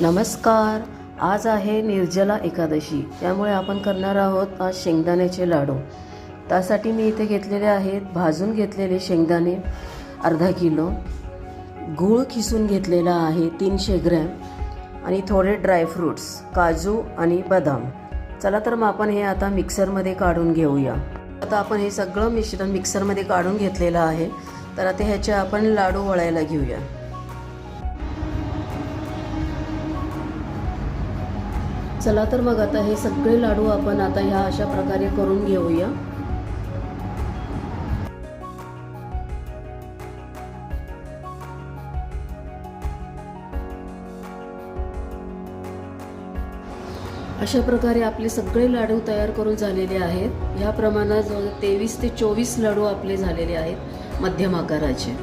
नमस्कार. आज आहे निर्जला एकादशी, त्यामुळे आपण करणार आहोत आज शेंगदाण्याचे लाडू. त्यासाठी मी इथे घेतलेले आहेत भाजून घेतलेले शेंगदाणे अर्धा किलो, गूळ खिसून घेतलेला आहे 300 ग्रॅम आणि थोडे ड्रायफ्रूट्स काजू आणि बदाम. चला तर मग आपण हे आता मिक्सरमध्ये काढून घेऊया. आता आपण हे सगळं मिश्रण मिक्सरमध्ये काढून घेतलेलं आहे. तर आता ह्याचे आपण लाडू वळायला घेऊया. चला तर मग आता हे सगळे लाडू आपण आता ह्या अशा प्रकारे करून घेऊया. अशा प्रकारे आपले सगळे लाडू तयार करून झालेले आहेत. ह्या प्रमाणात 23 ते 24 लाडू आपले झालेले आहेत मध्यम आकाराचे.